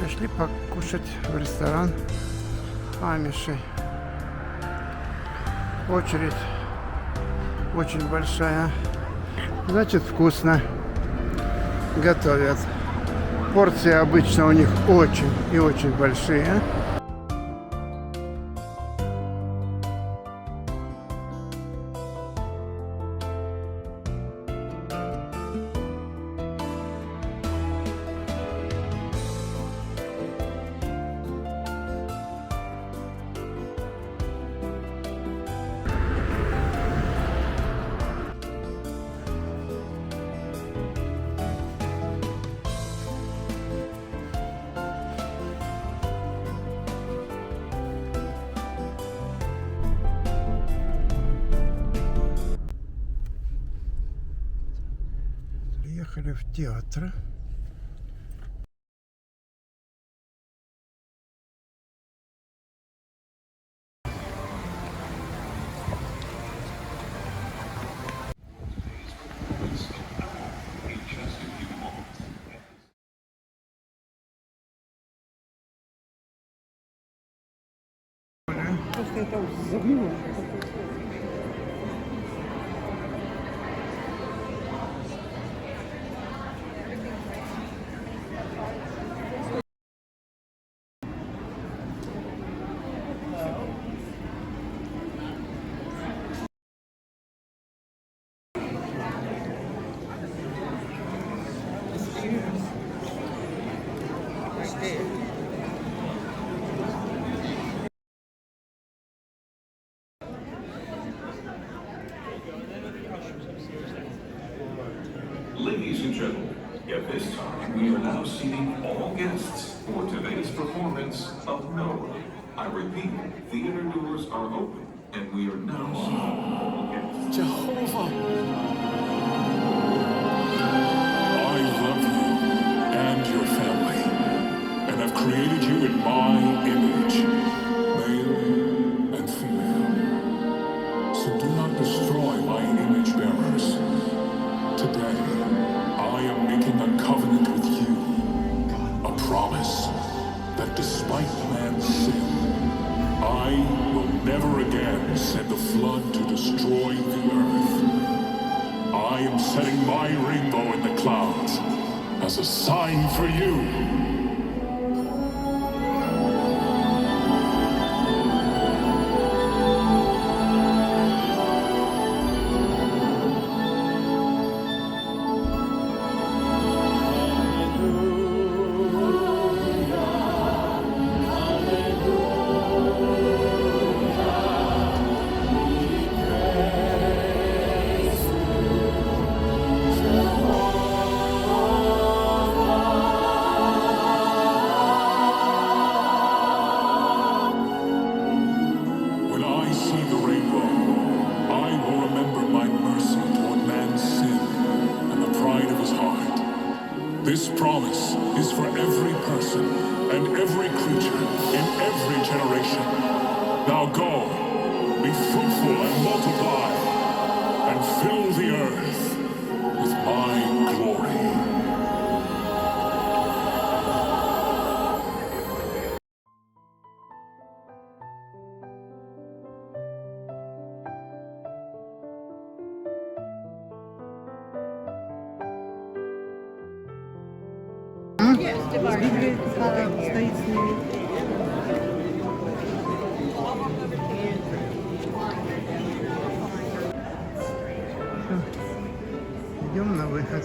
Пришли покушать в ресторан Амишей. Очередь очень большая. Значит, вкусно готовят. Порции обычно у них очень и очень большие. Приехали в театр. Просто это загнуло. Ladies and gentlemen, at this time, we are now seating all guests for today's performance of Noah. I repeat, theater doors are open, and we are now seating all guests. Jehovah, I love you and your family, and I've created you in my image, male and female. So do not destroy my image bearers. Today, I am making a covenant with you, a promise that despite man's sin, I will never again send a flood to destroy the earth. I am setting my rainbow in the clouds as a sign for you. This promise is for every person and every creature in every generation. Now go, be fruitful and multiply, and fill the earth with my glory. Библия стоит с ними. Идем на выход.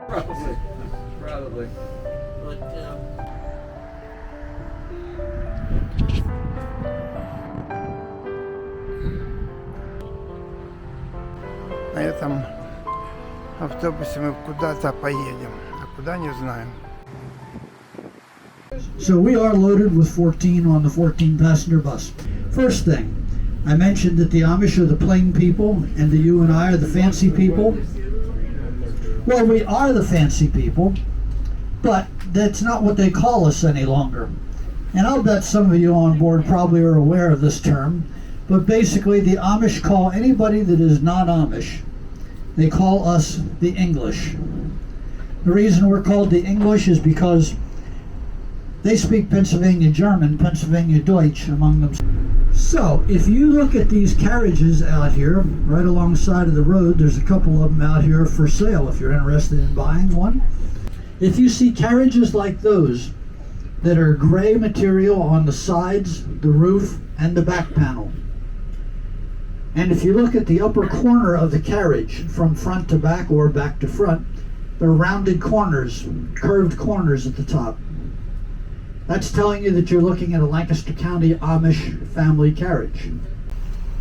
Probably. But На этом автобусе мы куда-то поедем, а куда не знаем. So we are loaded with 14 on the 14-passenger bus. First thing, I mentioned that the Amish are the plain people and that you and I are the fancy people. Well, we are the fancy people, but that's not what they call us any longer. And I'll bet some of you on board probably are aware of this term, but basically the Amish call anybody that is not Amish, they call us the English. The reason we're called the English is because they speak Pennsylvania German, Pennsylvania Deutsch among them. So, if you look at these carriages out here, right alongside of the road, there's a couple of them out here for sale if you're interested in buying one. If you see carriages like those that are gray material on the sides, the roof, and the back panel, and if you look at the upper corner of the carriage from front to back or back to front, there are rounded corners, curved corners at the top. That's telling you that you're looking at a Lancaster County Amish family carriage.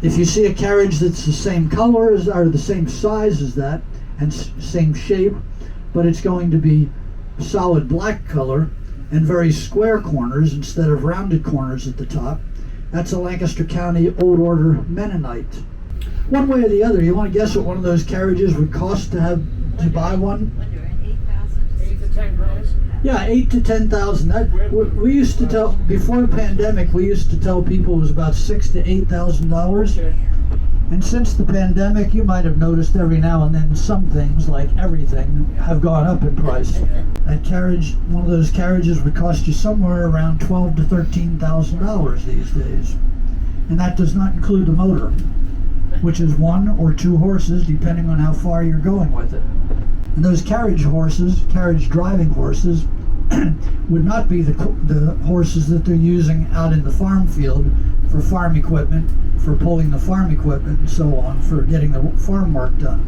If you see a carriage that's the same color as, or the same size as that, and same shape, but it's going to be solid black color and very square corners instead of rounded corners at the top, that's a Lancaster County Old Order Mennonite. One way or the other, you want to guess what one of those carriages would cost to buy one? Yeah, 8 to 10,000. That we used to tell before the pandemic. We used to tell people it was about $6,000 to $8,000. And since the pandemic, you might have noticed every now and then some things, like everything, have gone up in price. That carriage, one of those carriages, would cost you somewhere around $12,000 to $13,000 these days, and that does not include the motor, which is 1 or 2 horses, depending on how far you're going with it. And those carriage horses, carriage driving horses, would not be the horses that they're using out in the farm field for farm equipment, for pulling the farm equipment and so on, for getting the farm work done.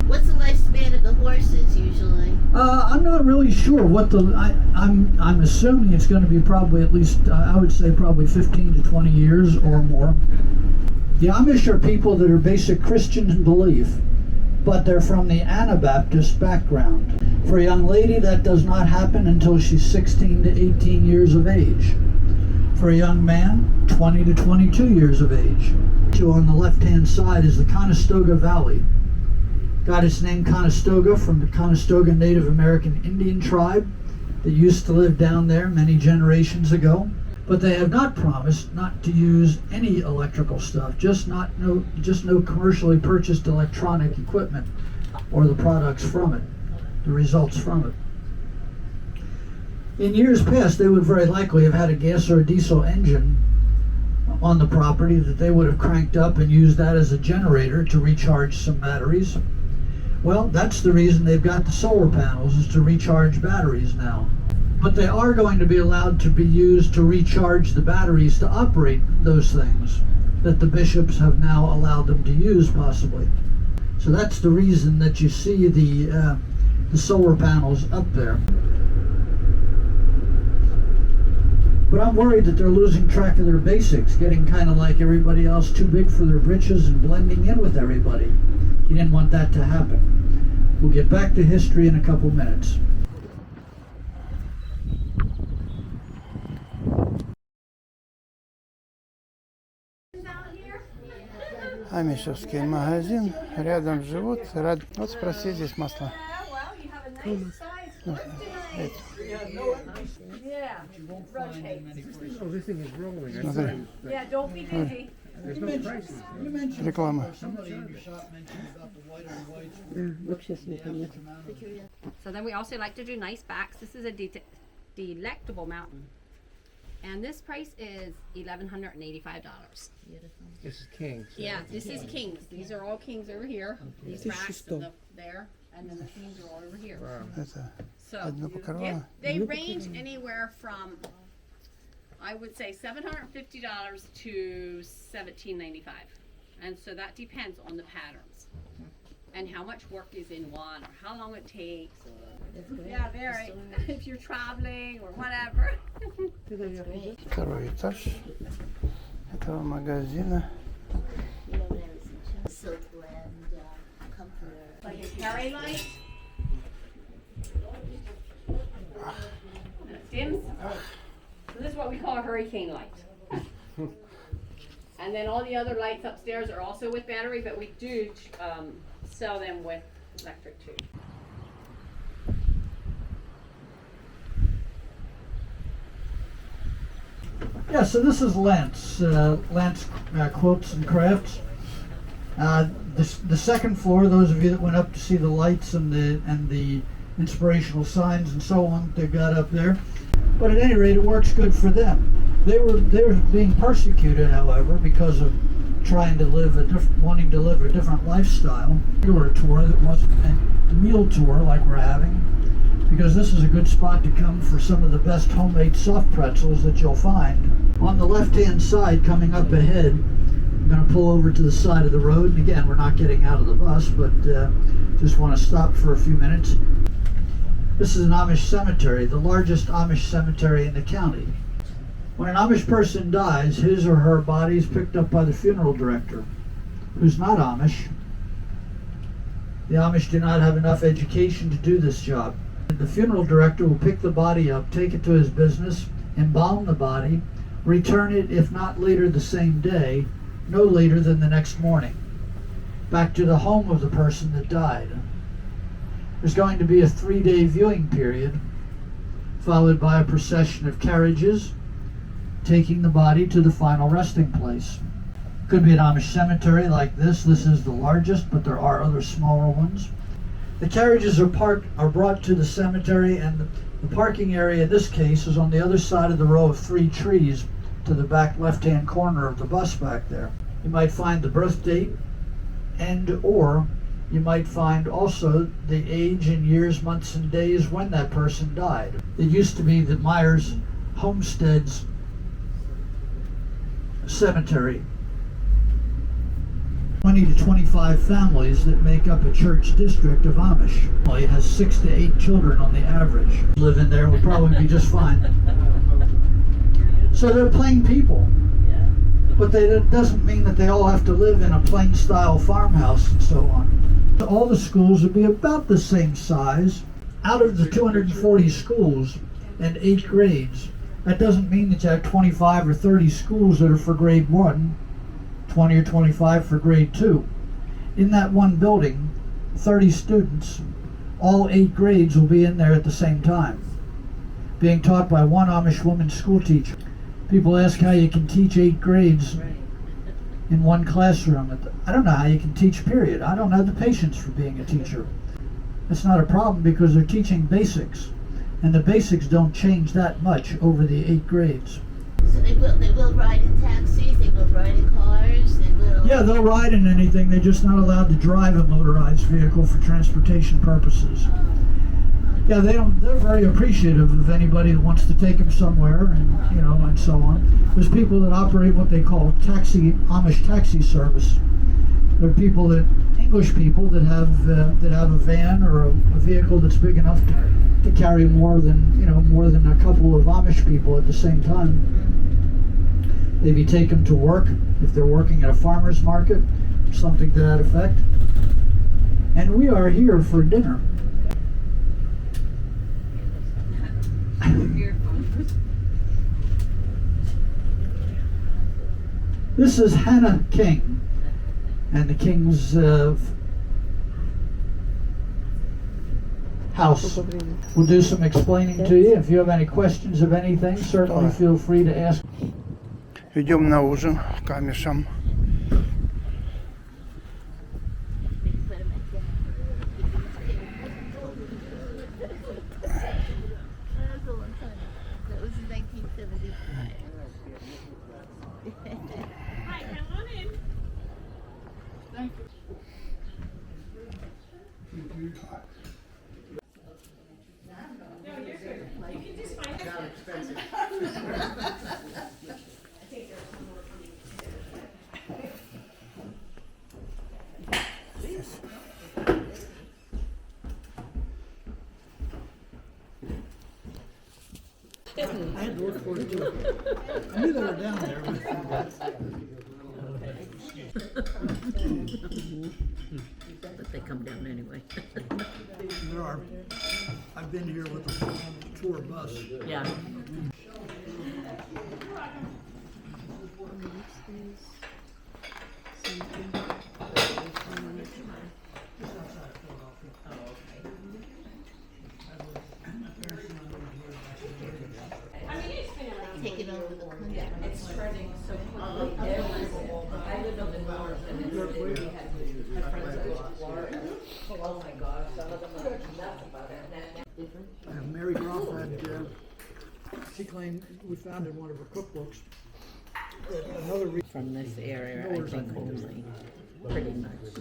What's the lifespan of the horses usually? I'm not really sure what I'm assuming it's going to be probably at least, I would say probably 15 to 20 years or more. The Amish are people that are basic Christian in belief, but they're from the Anabaptist background. For a young lady, that does not happen until she's 16 to 18 years of age. For a young man, 20 to 22 years of age. On the left-hand side is the Conestoga Valley. Got its name Conestoga from the Conestoga Native American Indian tribe that used to live down there many generations ago. But they have not promised not to use any electrical stuff, just no commercially purchased electronic equipment or the products from it, the results from it. In years past, they would very likely have had a gas or a diesel engine on the property that they would have cranked up and used that as a generator to recharge some batteries. Well, that's the reason they've got the solar panels, is to recharge batteries now. But they are going to be allowed to be used to recharge the batteries to operate those things that the bishops have now allowed them to use, possibly. So that's the reason that you see the solar panels up there. But I'm worried that they're losing track of their basics, getting kind of like everybody else, too big for their britches and blending in with everybody. You didn't want that to happen. We'll get back to history in a couple minutes. Амишевский магазин, рядом живут. Вот спроси, здесь масло. Ну, это. oh, this thing is rolling. Смотри, Yeah, don't be dizzy. There's no prices. реклама. So then we also like to do nice backs. This is a delectable mountain. And this price is $1,185. This is King's. Yeah, this is Kings. These are all Kings over here. These racks and there, and then the Kings are all over here. Это So одно покрывало. they range anywhere from, I would say, $750 to $1,795, and so that depends on the patterns. and how much work is in one, or how long it takes. Or, yeah, very. If you're traveling or whatever. Второй этаж этого магазина. You know what I was in silk blend, comforter. Like a carry light. And it dims. So this is what we call a hurricane light. And then all the other lights upstairs are also with battery, but we do sell them with electric too. Yeah, so this is Lance. Lance Quilts and Crafts. The second floor, those of you that went up to see the lights and the inspirational signs and so on, they've got up there. But at any rate, it works good for them. They were being persecuted, however, because of trying to live wanting to live a different lifestyle. Or a tour that wasn't a meal tour like we're having, because this is a good spot to come for some of the best homemade soft pretzels that you'll find. On the left-hand side, coming up ahead, I'm going to pull over to the side of the road. And again, we're not getting out of the bus, but just want to stop for a few minutes. This is an Amish cemetery, the largest Amish cemetery in the county. When an Amish person dies, his or her body is picked up by the funeral director, who's not Amish. The Amish do not have enough education to do this job. The funeral director will pick the body up, take it to his business, embalm the body, return it, if not later the same day, no later than the next morning, back to the home of the person that died. There's going to be a 3-day viewing period, followed by a procession of carriages, taking the body to the final resting place. Could be an Amish cemetery like this. This is the largest, but there are other smaller ones. The carriages are brought to the cemetery, and the parking area in this case is on the other side of the row of 3 trees to the back left-hand corner of the bus back there. You might find the birth date, and or you might find also the age and years, months, and days when that person died. It used to be the Myers Homestead's cemetery. 20 to 25 families that make up a church district of Amish. Well, it has 6 to 8 children on the average. Live in there will probably be just fine. So they're plain people. But that doesn't mean that they all have to live in a plain style farmhouse and so on. All the schools would be about the same size. Out of the 240 schools and 8 grades, that doesn't mean that you have 25 or 30 schools that are for grade 1, 20 or 25 for grade 2. In that one building, 30 students, all 8 grades will be in there at the same time, being taught by one Amish woman school teacher. People ask how you can teach 8 grades in one classroom. I don't know how you can teach, period. I don't have the patience for being a teacher. It's not a problem because they're teaching basics, and the basics don't change that much over the 8 grades. So they will ride in taxis, they will ride in cars, they will... Yeah, they'll ride in anything. They're just not allowed to drive a motorized vehicle for transportation purposes. Yeah, they're very appreciative of anybody that wants to take them somewhere, and and so on. There's people that operate what they call Amish taxi service. There are English people that have a van or a vehicle that's big enough to carry more than a couple of Amish people at the same time. Maybe take them to work if they're working at a farmer's market, something to that effect. And we are here for dinner. This is Hannah King, and the King's house. We'll do some explaining to you. If you have any questions of anything, certainly feel free to ask. Идем на ужин к АМИШЕМ. That was in 1975. Hi, come on in. I had to look for it too. I knew they were down there. But they come down anyway. There are. I've been here with the tour bus. Yeah. Take it over the country. It's spreading so quickly. I lived up in Florida and we had friends that went to Florida. Oh my gosh, some of them are nuts about it. Mary Groff had, she claimed, we found in one of her cookbooks, that another reason. From this area, I think only, pretty much.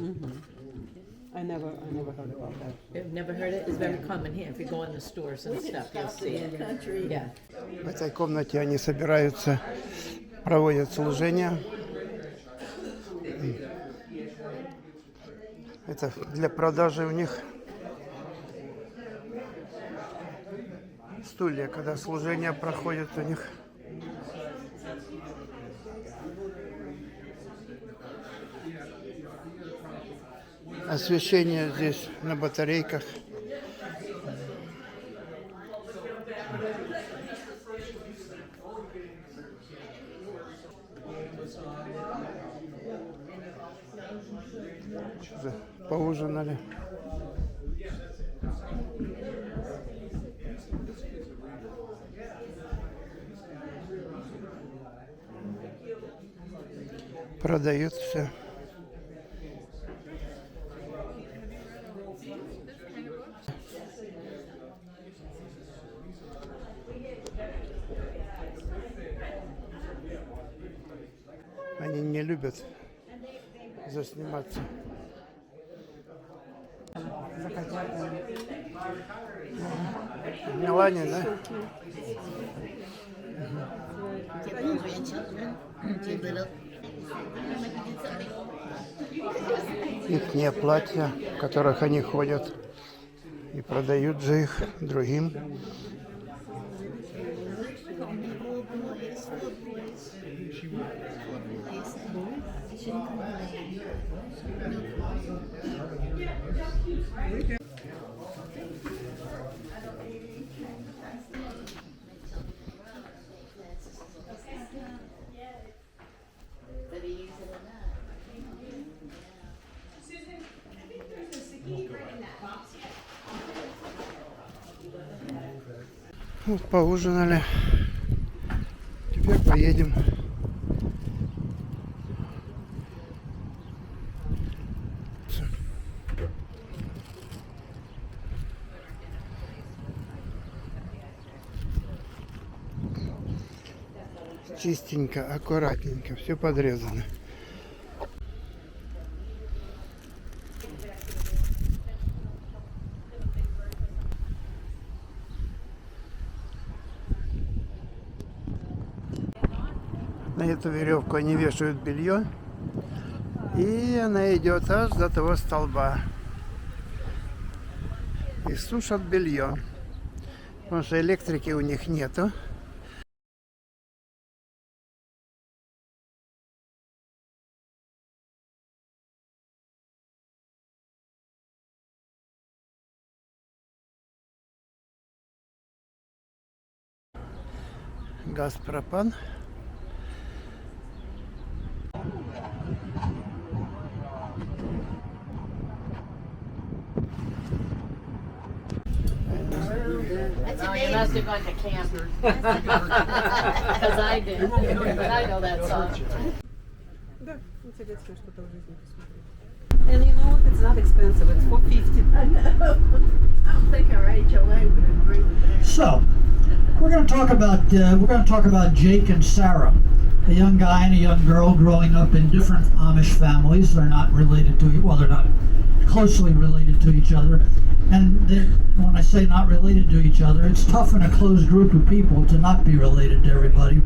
I never heard about that. You've never heard it? It's very common here. If you go in the stores and stuff, you'll see it. Yeah. В этой комнате они собираются, проводят служение. Это для продажи у них стулья, когда служение проходит у них. Освещение здесь на батарейках. Поужинали. Продают все. Они не любят засниматься. Мелания, да? Do you have grandchildren? Too little? Ихние платья, в которых они ходят, и продают же их другим. Вот поужинали. Теперь поедем. Чистенько, аккуратненько, все подрезано. На эту веревку они вешают белье, и она идет аж до того столба. И сушат белье, потому что электрики у них нету. Газ, пропан. You must have gone to camp. Because I did. But I know that song. Да, интересно что-то в жизни посмотреть. And you know what? It's not expensive. It's $4.50. I know. I don't think our HOA would agree with that. So, we're going to talk about Jake and Sarah, a young guy and a young girl growing up in different Amish families. They're not related to, well, they're not closely related to each other. And when I say not related to each other, it's tough in a closed group of people to not be related to everybody.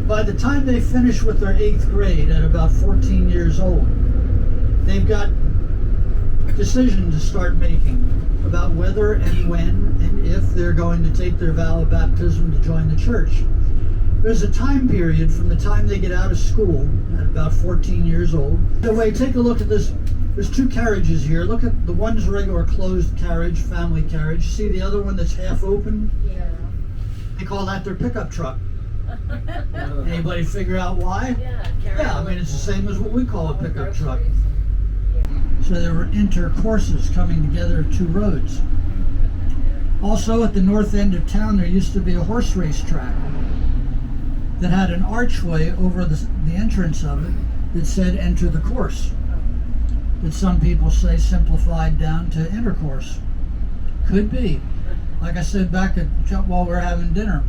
By the time they finish with their 8th grade at about 14 years old, they've got decisions to start making about whether and when and if they're going to take their vow of baptism to join the church. There's a time period from the time they get out of school at about 14 years old. Anyway, take a look at this. There's two carriages here. Look at the one's regular closed carriage, family carriage. See the other one that's half open? Yeah. They call that their pickup truck. Anybody figure out why? Yeah, I mean, it's the same as what we call a pickup truck. So there were intercourses coming together of two roads. Also, at the north end of town, there used to be a horse race track that had an archway over the entrance of it that said enter the course. That some people say simplified down to intercourse. Could be. Like I said back while we were having dinner.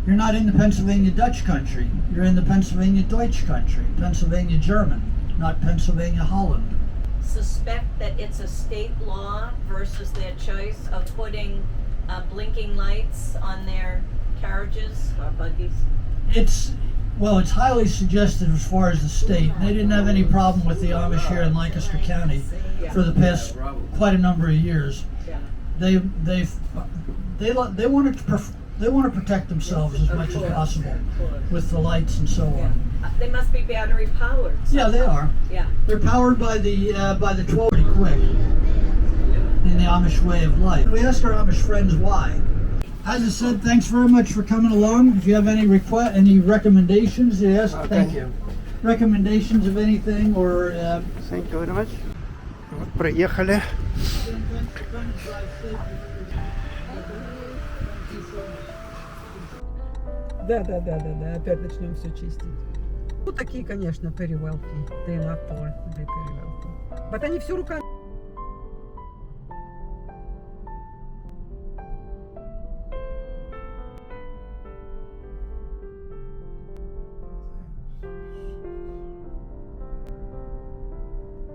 You're not in the Pennsylvania Dutch country. You're in the Pennsylvania Deutsch country. Pennsylvania German, not Pennsylvania Holland. Suspect that it's a state law versus their choice of putting blinking lights on their carriages or buggies? It's highly suggestive as far as the state. They didn't have any problem with the Amish here in Lancaster County for the past quite a number of years. They want to protect themselves as much as possible with the lights and so on. They must be battery powered. Yeah, they are. Yeah. They're powered by the 12 pretty quick in the Amish way of life. We asked our Amish friends why. As I said, thanks very much for coming along. If you have any any recommendations, yes, thank you. Recommendations of anything or... Thank you very much. Вот приехали. Да, опять начнем все чистить. Ну, такие, конечно, перевелки. They not poor, they перевелки. But они все руками.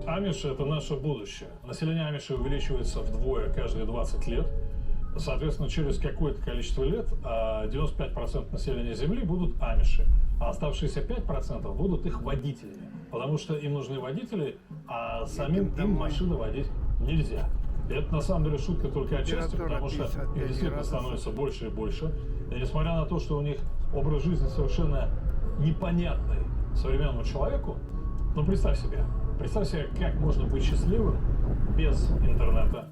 Амиши – это наше будущее. Население Амиши увеличивается вдвое каждые 20 лет. Соответственно, через какое-то количество лет 95% населения Земли будут Амиши, а оставшиеся 5% будут их водителями. Потому что им нужны водители, а самим им машины водить нельзя. И это на самом деле шутка только отчасти, потому что их действительно становится больше и больше. И несмотря на то, что у них образ жизни совершенно непонятный современному человеку, ну представь себе, как можно быть счастливым без интернета,